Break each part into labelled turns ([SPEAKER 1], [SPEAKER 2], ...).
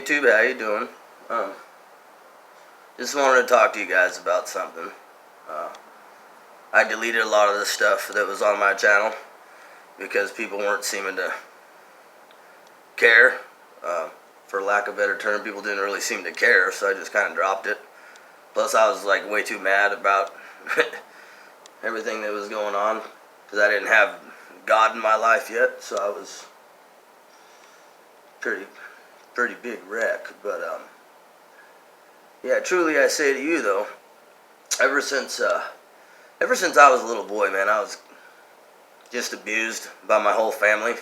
[SPEAKER 1] YouTube, how you doing? Just wanted to talk to you guys about something. I deleted a lot of the stuff that was on my channel because people weren't seeming to care. For lack of a better term, people didn't really seem to care, so I just kind of dropped it. Plus, I was like way too mad about everything that was going on because I didn't have God in my life yet, so I was pretty big wreck. But yeah, truly I say to you though, ever since I was a little boy, man, I was just abused by my whole family.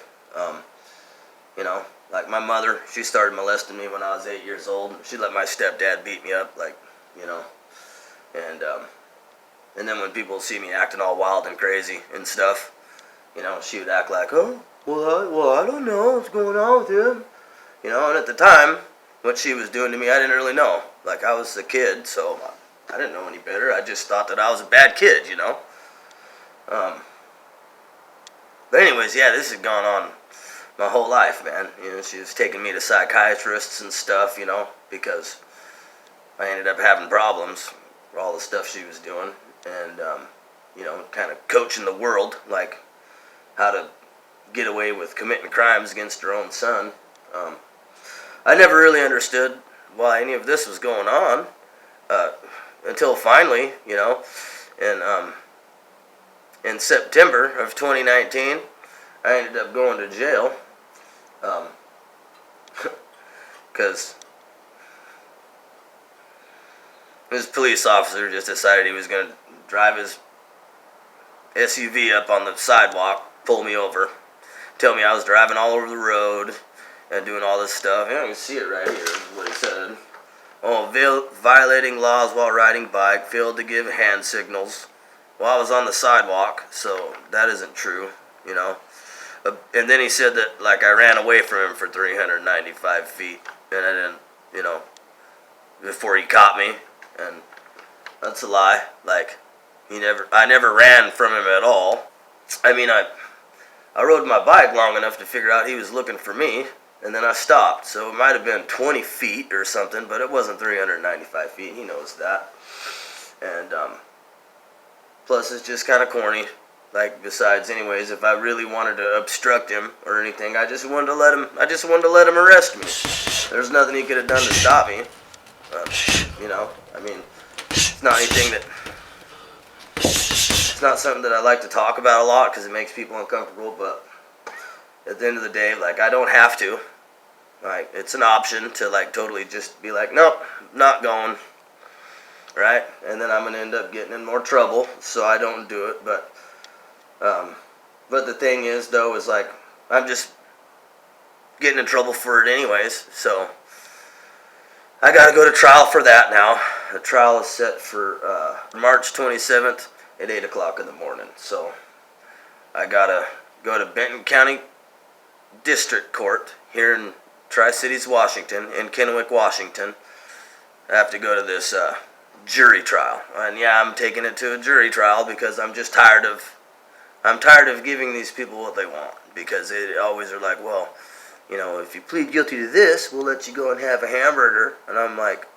[SPEAKER 1] Like my mother, she started molesting me when I was 8 years old. She let my stepdad beat me up, and then when people see me acting all wild and crazy and stuff, she would act like, oh, well, I don't know what's going on with him. And at the time, what she was doing to me, I didn't really know. Like, I was a kid, so I didn't know any better. I just thought that I was a bad kid, But anyways, yeah, this has gone on my whole life, man. She was taking me to psychiatrists and stuff, because I ended up having problems for all the stuff she was doing. And, kind of coaching the world, like, how to get away with committing crimes against her own son. I never really understood why any of this was going on until finally, in September of 2019, I ended up going to jail because this police officer just decided he was going to drive his SUV up on the sidewalk, pull me over, tell me I was driving all over the road and doing all this stuff. You can see it right here, is what he said. Oh, violating laws while riding bike, failed to give hand signals. Well, I was on the sidewalk, so that isn't true, And then he said that, like, I ran away from him for 395 feet, and I didn't, before he caught me, and that's a lie. Like, I never ran from him at all. I mean, I rode my bike long enough to figure out he was looking for me, and then I stopped. So it might have been 20 feet or something, but it wasn't 395 feet. He knows that. And plus, it's just kind of corny. Like, besides, anyways, if I really wanted to obstruct him or anything, I just wanted to let him arrest me. There's nothing he could have done to stop me. I mean, it's not anything that. It's not something that I like to talk about a lot because it makes people uncomfortable, but at the end of the day, like, I don't have to. Like, it's an option to, like, totally just be like, nope, not going, right? And then I'm going to end up getting in more trouble, so I don't do it, but the thing is, though, is, like, I'm just getting in trouble for it anyways, so I got to go to trial for that now. The trial is set for March 27th. At 8 o'clock in the morning. So I gotta go to Benton County District Court here in Tri-Cities, Washington, in Kennewick, Washington. I have to go to this jury trial. And yeah, I'm taking it to a jury trial because I'm just tired of giving these people what they want. Because they always are like, well, if you plead guilty to this, we'll let you go and have a hamburger. And I'm like,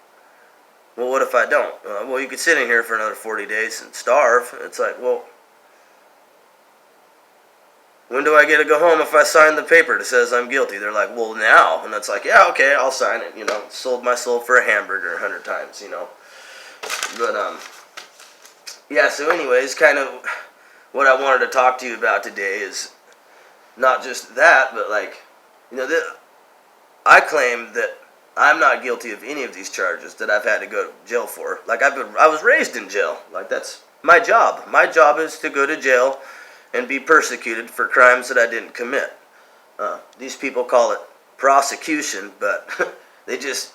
[SPEAKER 1] well, what if I don't? Well, you could sit in here for another 40 days and starve. It's like, well, when do I get to go home if I sign the paper that says I'm guilty? They're like, well, now. And that's like, yeah, okay, I'll sign it. Sold my soul for a hamburger 100 times, But, yeah, so anyways, kind of what I wanted to talk to you about today is not just that, but, like, I claim that I'm not guilty of any of these charges that I've had to go to jail for. Like, I was raised in jail. Like, that's my job. My job is to go to jail and be persecuted for crimes that I didn't commit. These people call it prosecution, but they just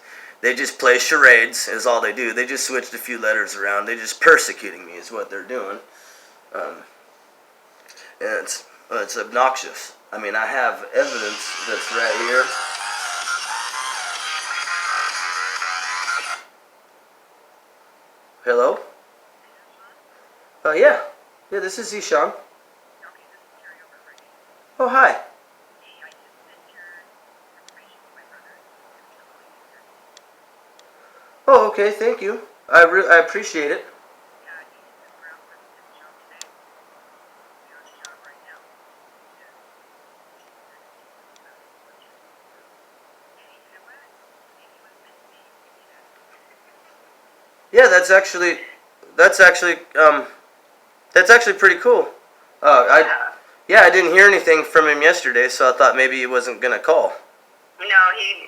[SPEAKER 1] play charades is all they do. They just switched a few letters around. They're just persecuting me is what they're doing. And it's obnoxious. I mean, I have evidence that's right here. Hello? Yeah. Yeah, this is Ishan. Oh, hi. Okay, thank you. I appreciate it. Yeah, that's actually that's actually pretty cool.
[SPEAKER 2] Yeah.
[SPEAKER 1] I didn't hear anything from him yesterday, so I thought maybe he wasn't gonna call.
[SPEAKER 2] No, he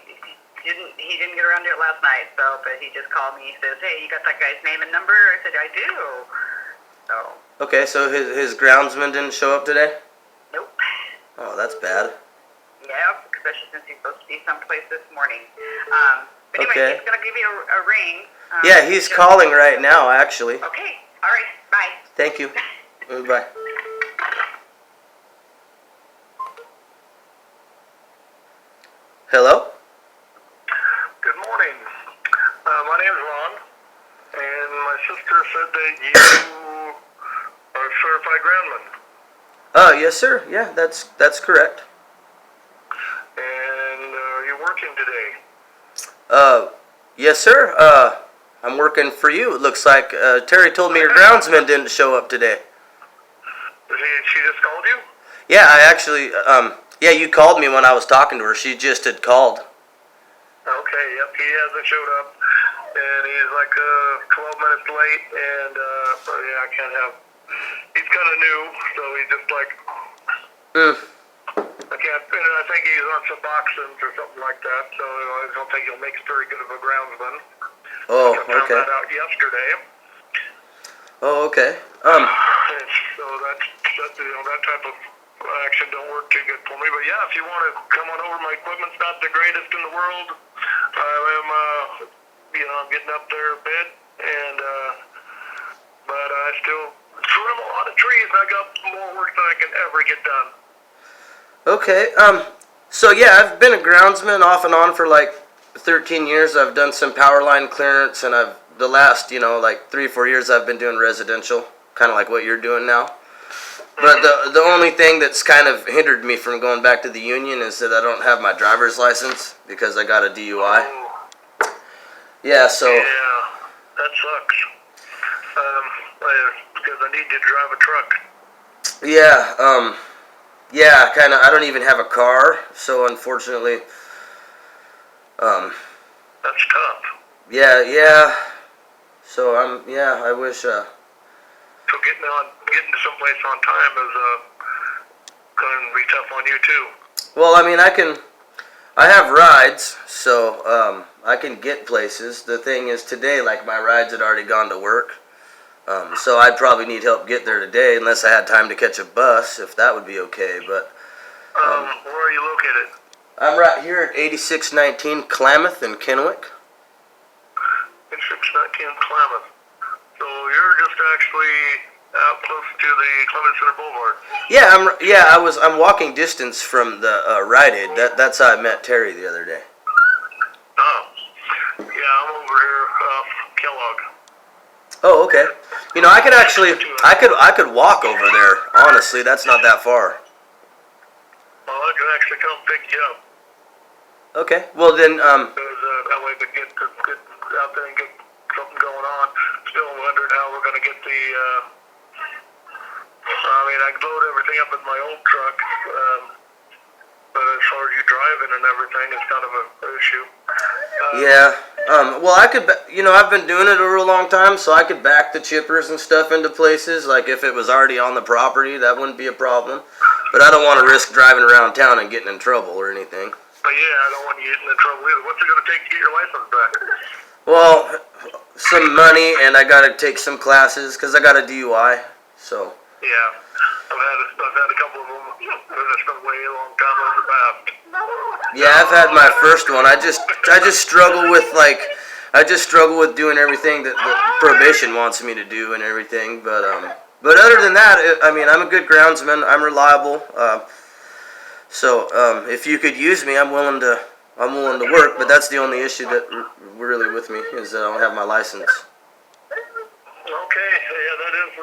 [SPEAKER 2] didn't get around to it last night. So, but he just called me. He says, "Hey, you got that guy's name and number?" I said, "I do." So.
[SPEAKER 1] Okay, so his groundsman didn't show up today?
[SPEAKER 2] Nope.
[SPEAKER 1] Oh, that's bad.
[SPEAKER 2] Yeah, especially since he's supposed to be someplace this morning. But anyway,
[SPEAKER 1] Okay.
[SPEAKER 2] he's gonna give you a ring.
[SPEAKER 1] Yeah, he's calling right now, actually.
[SPEAKER 2] Okay. All right. Bye.
[SPEAKER 1] Thank you. Bye. Hello?
[SPEAKER 3] Good morning. My name's Ron, and my sister said that you are a certified groundman.
[SPEAKER 1] Yes, sir. Yeah, that's correct.
[SPEAKER 3] And you're working today.
[SPEAKER 1] Yes, sir. I'm working for you. It looks like Terry told me your groundsman didn't show up today.
[SPEAKER 3] She just called you?
[SPEAKER 1] Yeah, I actually, yeah, you called me when I was talking to her. She just had called.
[SPEAKER 3] Okay, yep, he hasn't showed up, and he's like 12 minutes late, and yeah, I can't have. He's kind of new, so he's just like. I can't. And I think he's on Suboxone or something like that, so I don't think he'll make very good of a groundsman.
[SPEAKER 1] Oh,
[SPEAKER 3] I found
[SPEAKER 1] okay.
[SPEAKER 3] that out yesterday.
[SPEAKER 1] Oh, okay.
[SPEAKER 3] And so that that type of action don't work too good for me. But yeah, if you want to come on over, my equipment's not the greatest in the world. I am, I'm getting up there a bit, and but I still trim a lot of trees. And I got more work than I can ever get done.
[SPEAKER 1] Okay. So yeah, I've been a groundsman off and on for like 13 years. I've done some power line clearance, and the last, like 3 or 4 years I've been doing residential, kind of like what you're doing now. But the only thing that's kind of hindered me from going back to the union is that I don't have my driver's license because I got a DUI.
[SPEAKER 3] Oh,
[SPEAKER 1] Yeah, so
[SPEAKER 3] yeah, that sucks. Because I need to drive a truck.
[SPEAKER 1] yeah, kind of. I don't even have a car, so unfortunately,
[SPEAKER 3] That's tough.
[SPEAKER 1] yeah. So I wish.
[SPEAKER 3] So getting to someplace on time is going to be tough on you too.
[SPEAKER 1] Well, I mean, I have rides, so I can get places. The thing is, today, like my rides had already gone to work, so I'd probably need help get there today, unless I had time to catch a bus, if that would be okay. But
[SPEAKER 3] Where are you located?
[SPEAKER 1] I'm right here at 8619 Klamath in Kennewick.
[SPEAKER 3] In 619 Klamath. So you're just actually out close to the Clemens Center Boulevard.
[SPEAKER 1] I'm walking distance from the Rite Aid. That's how I met Terry the other day.
[SPEAKER 3] Oh. Yeah, I'm over here, Kellogg.
[SPEAKER 1] Oh, okay. I could walk over there. Honestly, that's not that far.
[SPEAKER 3] Well, I can actually come pick you up.
[SPEAKER 1] Okay. Well then,
[SPEAKER 3] Because that way we get out there and get something going on. Still wondering how we're going to get the, I can load everything up in my old truck, but as far as you driving and everything, it's kind of an issue.
[SPEAKER 1] yeah. Well, I've been doing it over a long time, so I could back the chippers and stuff into places. Like if it was already on the property, that wouldn't be a problem. But I don't want to risk driving around town and getting in trouble or anything.
[SPEAKER 3] But yeah, I don't want you getting in trouble either. What's it going to take to get your license back?
[SPEAKER 1] Well, some money, and I got to take some classes because I got a DUI. So.
[SPEAKER 3] Yeah, I've had a couple of them, but it's been way a long time in the past.
[SPEAKER 1] Yeah, I've had my first one. I just struggle with doing everything that probation wants me to do and everything. But other than that, I'm a good groundsman. I'm reliable. So if you could use me, I'm willing to work. But that's the only issue that really with me is that I don't have my license.
[SPEAKER 3] Okay, yeah, that is.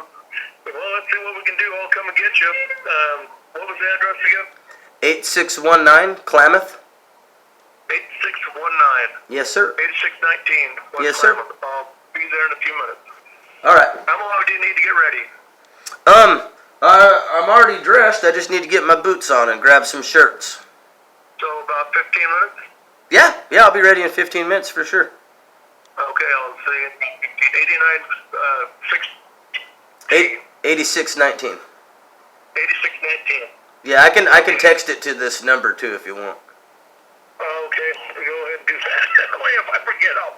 [SPEAKER 3] Well, let's see what we can do. I'll come and get you. What was the address again?
[SPEAKER 1] 8619 Klamath.
[SPEAKER 3] 8619
[SPEAKER 1] Yes, sir.
[SPEAKER 3] 8619.
[SPEAKER 1] Yes, sir.
[SPEAKER 3] I'll be there in a few minutes.
[SPEAKER 1] All right.
[SPEAKER 3] How long do you need to get ready?
[SPEAKER 1] I'm already dressed. I just need to get my boots on and grab some shirts.
[SPEAKER 3] So about 15 minutes?
[SPEAKER 1] Yeah, I'll be ready in 15 minutes for sure.
[SPEAKER 3] Okay, I'll see you. 89,
[SPEAKER 1] 8619.
[SPEAKER 3] 8619.
[SPEAKER 1] Yeah, I can text it to this number too if you want.
[SPEAKER 3] Okay, go ahead and do that. That way if I forget, I'll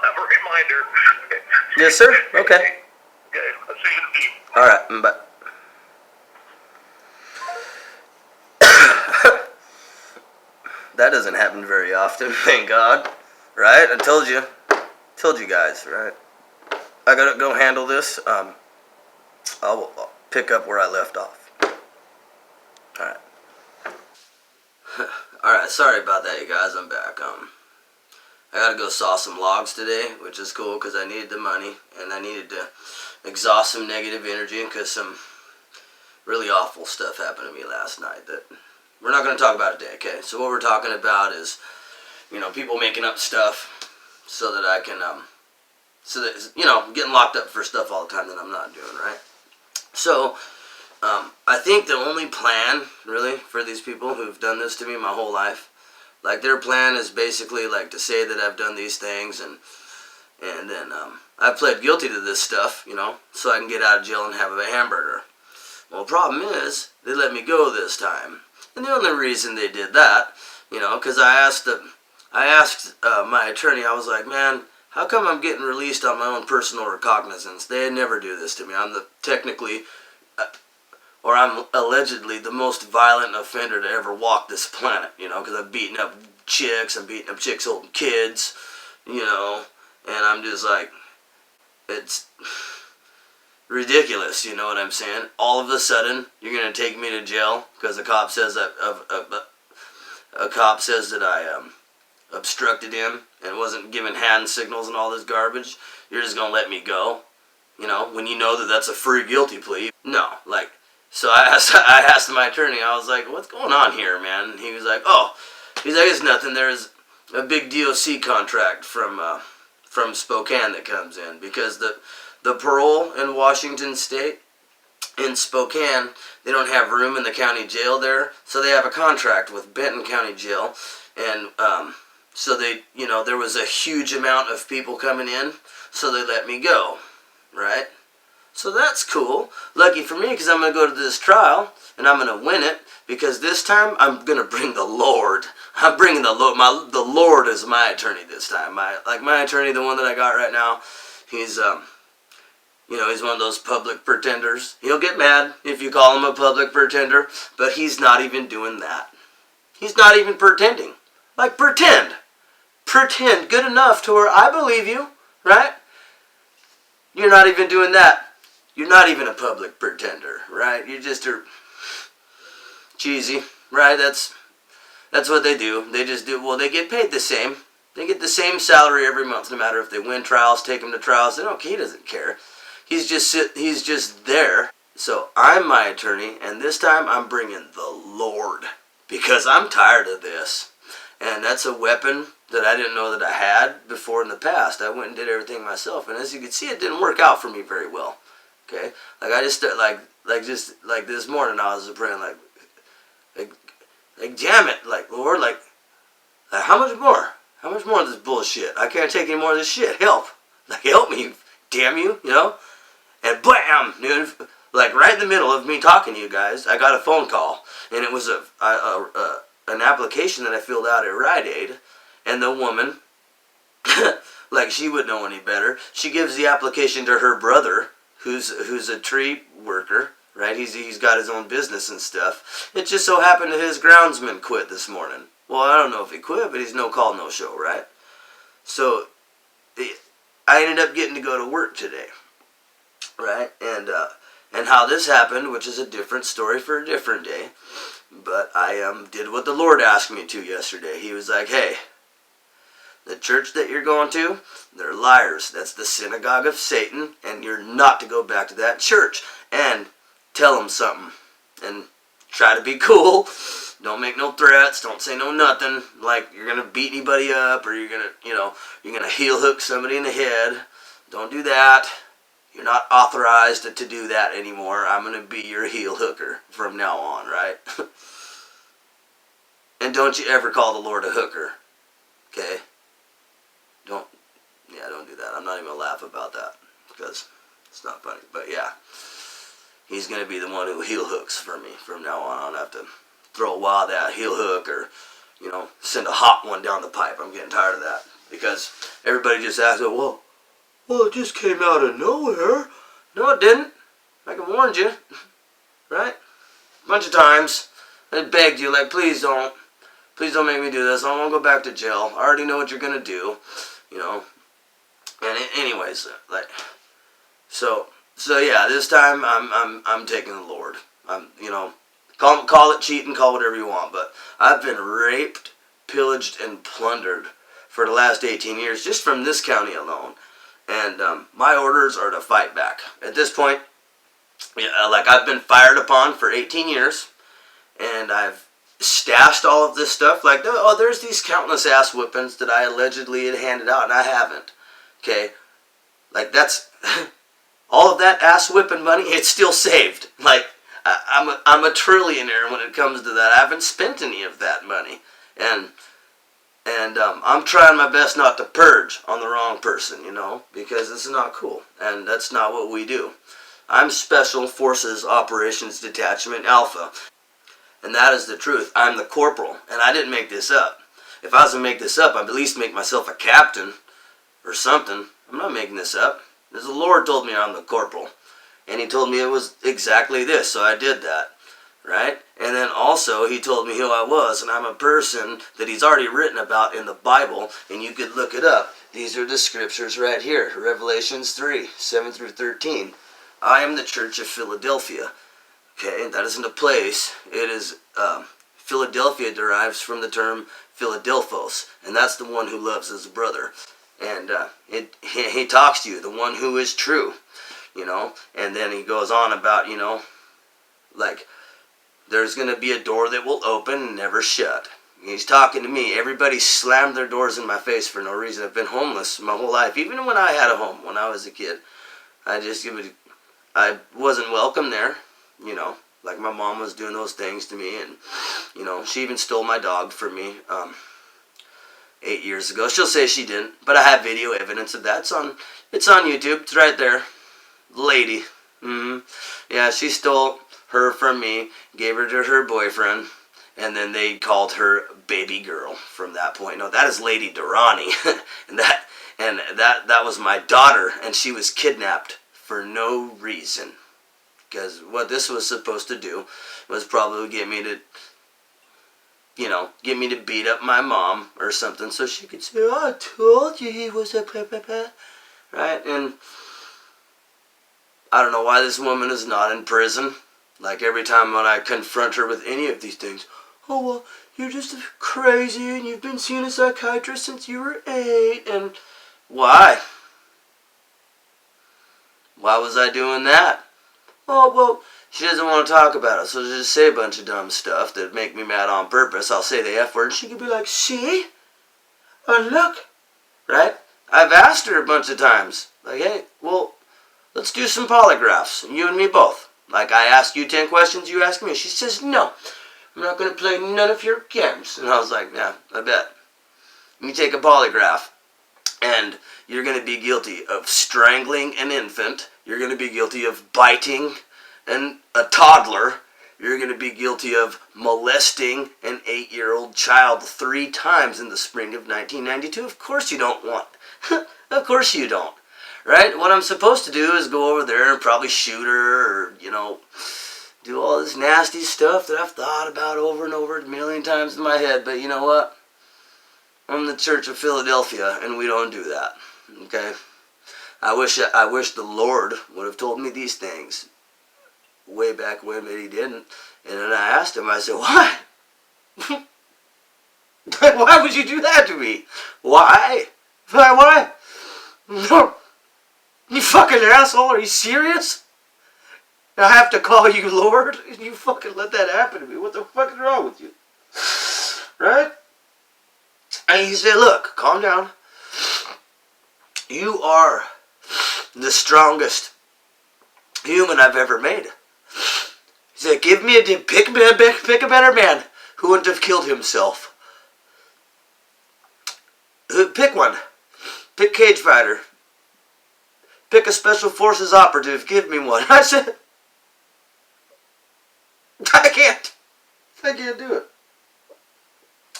[SPEAKER 3] have a reminder.
[SPEAKER 1] Yes, sir. Okay.
[SPEAKER 3] Okay, I'll see you in a few.
[SPEAKER 1] All right. Bye. That doesn't happen very often, thank God. Right? I told you guys, right? I gotta go handle this. I'll pick up where I left off. All right. All right. Sorry about that, you guys. I'm back. I gotta go saw some logs today, which is cool because I needed the money and I needed to exhaust some negative energy because some really awful stuff happened to me last night that we're not going to talk about today, okay? So what we're talking about is, people making up stuff so that I can, getting locked up for stuff all the time that I'm not doing, right? So, I think the only plan, really, for these people who've done this to me my whole life, like their plan is basically like to say that I've done these things and then I've pled guilty to this stuff, so I can get out of jail and have a hamburger. Well, the problem is, they let me go this time. And the only reason they did that, because I asked my attorney, I was like, man, how come I'm getting released on my own personal recognizance? They never do this to me. I'm I'm allegedly the most violent offender to ever walk this planet, because I've beaten up chicks, I'm beating up chicks holding kids, and I'm just like, it's ridiculous, you know what I'm saying? All of a sudden, you're gonna take me to jail because a cop says that I obstructed him and wasn't giving hand signals and all this garbage. You're just gonna let me go, when you know that that's a free guilty plea. No, so I asked my attorney. I was like, "What's going on here, man?" And he was like, "It's nothing. There's a big DOC contract from Spokane that comes in because the parole in Washington State, in Spokane, they don't have room in the county jail there, so they have a contract with Benton County Jail, and so they, there was a huge amount of people coming in, so they let me go, right? So that's cool. Lucky for me, because I'm going to go to this trial, and I'm going to win it, because this time I'm going to bring the Lord. I'm bringing the Lord. The Lord is my attorney this time. My attorney, the one that I got right now, he's he's one of those public pretenders. He'll get mad if you call him a public pretender, but he's not even doing that. He's not even pretending. Pretend. Pretend good enough to where I believe you, right? You're not even doing that. You're not even a public pretender, right? You're just cheesy, right? That's what they do. They just do, well, they get paid the same. They get the same salary every month, no matter if they win trials, take them to trials. They don't, he doesn't care. He's just there. So I'm my attorney, and this time I'm bringing the Lord because I'm tired of this. And that's a weapon that I didn't know that I had before in the past. I went and did everything myself, and as you can see, it didn't work out for me very well. Okay, I just like this morning I was praying like damn it, Lord, how much more? How much more of this bullshit? I can't take any more of this shit. Help! Help me, damn you, And bam, dude, right in the middle of me talking to you guys, I got a phone call, and it was an application that I filled out at Rite Aid, and the woman, she would know any better. She gives the application to her brother, who's a tree worker, right? He's got his own business and stuff. It just so happened that his groundsman quit this morning. Well, I don't know if he quit, but he's no call, no show, right? So I ended up getting to go to work today, right? And how this happened, which is a different story for a different day, but I did what the Lord asked me to yesterday. He was like, hey, the church that you're going to, they're liars. That's the synagogue of Satan, and you're not to go back to that church. And tell them something. And try to be cool. Don't make no threats. Don't say no nothing. Like you're gonna beat anybody up or you're gonna heel hook somebody in the head. Don't do that. You're not authorized to do that anymore. I'm gonna be your heel hooker from now on, right? And don't you ever call the Lord a hooker. Okay? Don't do that. I'm not even gonna laugh about that because it's not funny. But yeah, he's gonna be the one who heel hooks for me from now on. I don't have to throw a wild out heel hook or send a hot one down the pipe. I'm getting tired of that because everybody just asks, well, it just came out of nowhere. No, it didn't. I can warn you, right? A bunch of times I begged you, like, please don't make me do this. I don't want to go back to jail. I already know what you're gonna do, And anyways, like, so yeah, this time I'm taking the Lord. Call it cheating, call whatever you want, but I've been raped, pillaged, and plundered for the last 18 years just from this county alone. And my orders are to fight back. At this point, I've been fired upon for 18 years, and I've stashed all of this stuff. Like, there's these countless ass whippings that I allegedly had handed out, and I haven't. Okay? Like, that's... all of that ass whipping money, it's still saved. Like, I'm a trillionaire when it comes to that. I haven't spent any of that money. And I'm trying my best not to purge on the wrong person, because this is not cool. And that's not what we do. I'm Special Forces Operations Detachment Alpha. And that is the truth. I'm the corporal. And I didn't make this up. If I was to make this up, I'd at least make myself a captain or something. I'm not making this up. The Lord told me I'm the corporal. And he told me it was exactly this, so I did that. Right? And then also he told me who I was, and I'm a person that he's already written about in the Bible, and you could look it up. These are the scriptures right here. Revelations 3, 7 through 13. I am the Church of Philadelphia. Okay, that isn't a place. It is, Philadelphia derives from the term Philadelphos, and that's the one who loves his brother. And he talks to you, the one who is true, and then he goes on about, like, there's going to be a door that will open and never shut. He's talking to me. Everybody slammed their doors in my face for no reason. I've been homeless my whole life, even when I had a home when I was a kid. I wasn't welcome there, like my mom was doing those things to me, and, she even stole my dog from me 8 years ago. She'll say she didn't, but I have video evidence of that. It's on YouTube. It's right there. Lady. Yeah, she stole her from me, gave her to her boyfriend, and then they called her baby girl from that point. No, that is Lady Durrani. and that was my daughter, and she was kidnapped for no reason. Because what this was supposed to do was probably get me to beat up my mom or something so she could say, I told you he was a right? And I don't know why this woman is not in prison. Like, every time when I confront her with any of these things, oh, well, you're just crazy and you've been seeing a psychiatrist since you were 8. And why? Why was I doing that? Oh, well, she doesn't want to talk about it, so she'll just say a bunch of dumb stuff that make me mad on purpose. I'll say the F word, and she could be like, see? Oh, look. Right? I've asked her a bunch of times. Like, hey, well, let's do some polygraphs, you and me both. Like, I ask you 10 questions, you ask me. She says, no, I'm not going to play none of your games. And I was like, yeah, I bet. You take a polygraph, and you're going to be guilty of strangling an infant. You're going to be guilty of biting a toddler. You're going to be guilty of molesting an 8-year-old child 3 times in the spring of 1992. Of course you don't want. Of course you don't. Right? What I'm supposed to do is go over there and probably shoot her or, do all this nasty stuff that I've thought about over and over a million times in my head. But you know what? I'm the Church of Philadelphia, and we don't do that. Okay? I wish the Lord would have told me these things way back when, but he didn't. And then I asked him, I said, why? Why would you do that to me? Why? Why? No. You fucking asshole, are you serious?
[SPEAKER 4] And I have to call you Lord? You fucking let that happen to me. What the fuck is wrong with you? Right? And he said, look, calm down. You are the strongest human I've ever made. He said, pick a better man who wouldn't have killed himself. Pick one. Pick Cage Fighter. Pick a Special Forces operative. Give me one. I said, I can't do it.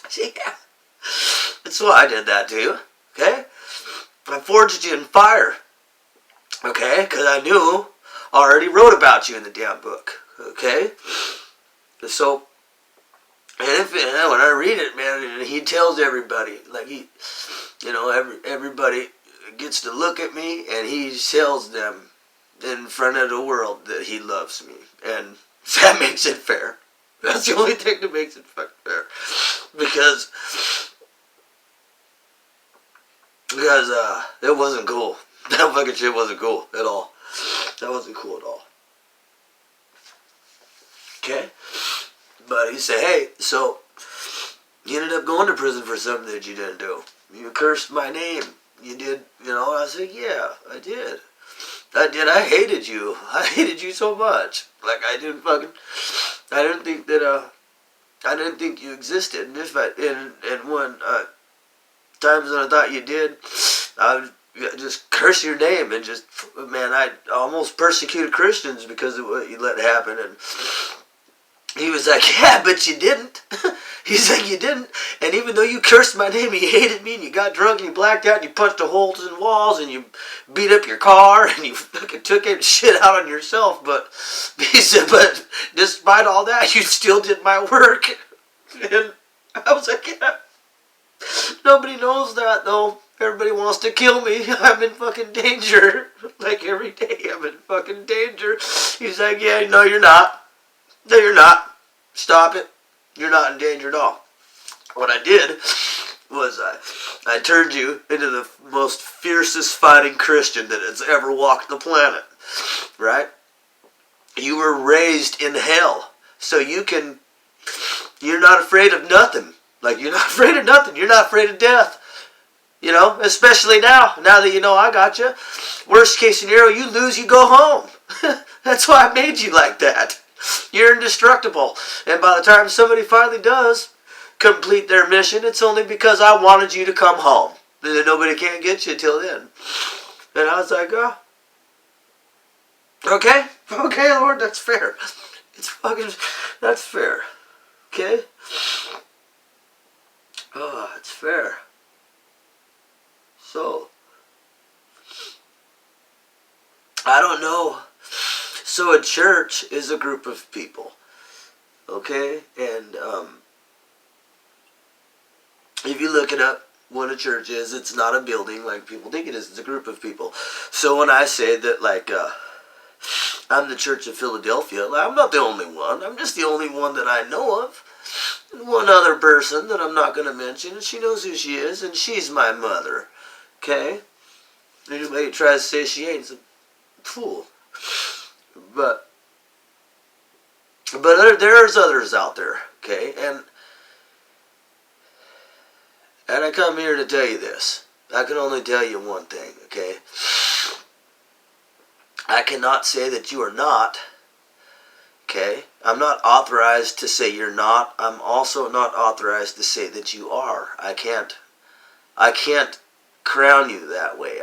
[SPEAKER 4] See, yeah. That's why I did that to you. Okay? I forged you in fire. Okay? Because I knew I already wrote about you in the damn book. Okay? So, and when I read it, man, he tells everybody, like everybody gets to look at me, and he tells them in front of the world that he loves me. And that makes it fair. That's the only thing that makes it fucking fair. Because it wasn't cool. That fucking shit wasn't cool at all. That wasn't cool at all. Okay? But he said, hey, so you ended up going to prison for something that you didn't do. You cursed my name. You did, I said, yeah, I did. I hated you. I hated you so much. Like, I didn't think you existed. And when times when I thought you did, I would just curse your name and just, man, I almost persecuted Christians because of what you let happen. And he was like, yeah, but you didn't. He's like, you didn't. And even though you cursed my name, you hated me, and you got drunk, and you blacked out, and you punched a holes in walls, and you beat up your car, and you fucking took shit out on yourself. But he said, but despite all that, you still did my work. And I was like, yeah. Nobody knows that, though. Everybody wants to kill me. I'm in fucking danger. Like, every day I'm in fucking danger. He's like, yeah, no, you're not. No, you're not. Stop it. You're not in danger at all. What I did was I turned you into the most fiercest fighting Christian that has ever walked the planet. Right? You were raised in hell. So you're not afraid of nothing. Like, you're not afraid of nothing. You're not afraid of death. Especially now that you know I got you. Worst case scenario, you lose, you go home. That's why I made you like that. You're indestructible. And by the time somebody finally does complete their mission, it's only because I wanted you to come home. And then nobody can get you till then. And I was like, oh. Okay, Lord, that's fair. That's fair. Okay? Oh, it's fair. So, I don't know. So a church is a group of people, okay? And if you look it up, what a church is, it's not a building like people think it is. It's a group of people. So when I say that, like, I'm the Church of Philadelphia, I'm not the only one. I'm just the only one that I know of. One other person that I'm not going to mention, and she knows who she is, and she's my mother, okay? Anybody who tries to say she ain't's a fool. But there's others out there, okay? And I come here to tell you this. I can only tell you one thing, okay? I cannot say that you are not, okay? I'm not authorized to say you're not. I'm also not authorized to say that you are. I can't crown you that way.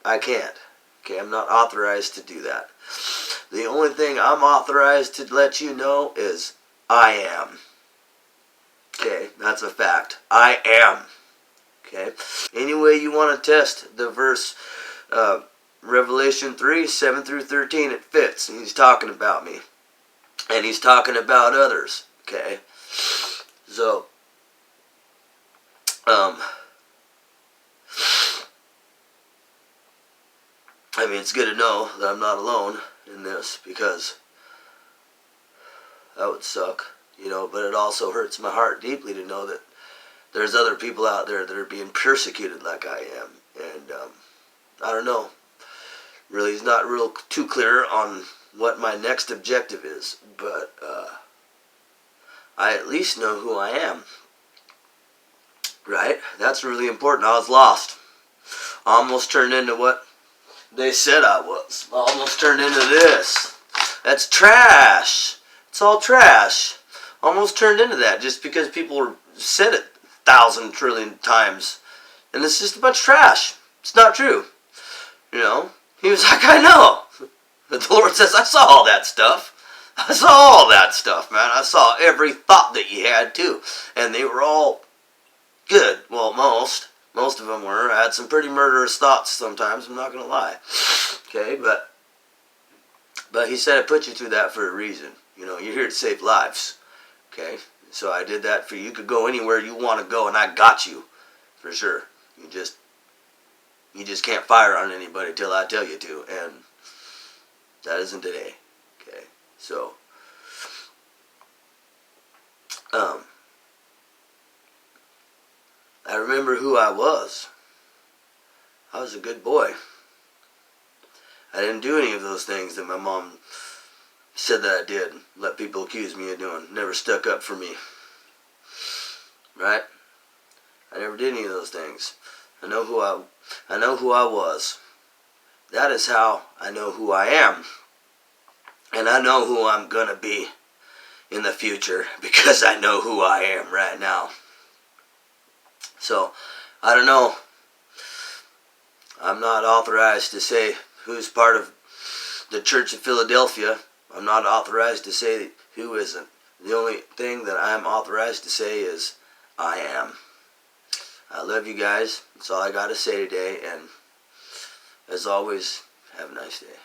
[SPEAKER 4] I can't. Okay, I'm not authorized to do that. The only thing I'm authorized to let you know is I am. Okay, that's a fact. I am. Okay? Any way you want to test the verse, Revelation 3, 7 through 13, it fits. And he's talking about me. And he's talking about others. Okay? So, I mean, it's good to know that I'm not alone in this, because that would suck, but it also hurts my heart deeply to know that there's other people out there that are being persecuted like I am. And I don't know. Really, it's not real too clear on what my next objective is, but I at least know who I am. Right? That's really important. I was lost. I almost turned into what they said I was. I almost turned into this. That's trash. It's all trash. Almost turned into that just because people said it 1,000 trillion times. And it's just a bunch of trash. It's not true. You know? He was like, I know. But the Lord says, I saw all that stuff. I saw all that stuff, man. I saw every thought that you had, too. And they were all good. Well, most of them were. I had some pretty murderous thoughts sometimes, I'm not going to lie. Okay, but he said I put you through that for a reason. You know, you're here to save lives. Okay, so I did that for you. You could go anywhere you want to go, and I got you. For sure. You just can't fire on anybody till I tell you to, and that isn't today. Okay, so I remember who I was. I was a good boy. I didn't do any of those things that my mom said that I did. Let people accuse me of doing. Never stuck up for me. Right? I never did any of those things. I know who I was. That is how I know who I am. And I know who I'm gonna be in the future because I know who I am right now. So, I don't know. I'm not authorized to say who's part of the Church of Philadelphia. I'm not authorized to say who isn't. The only thing that I'm authorized to say is I am. I love you guys. That's all I got to say today. And as always, have a nice day.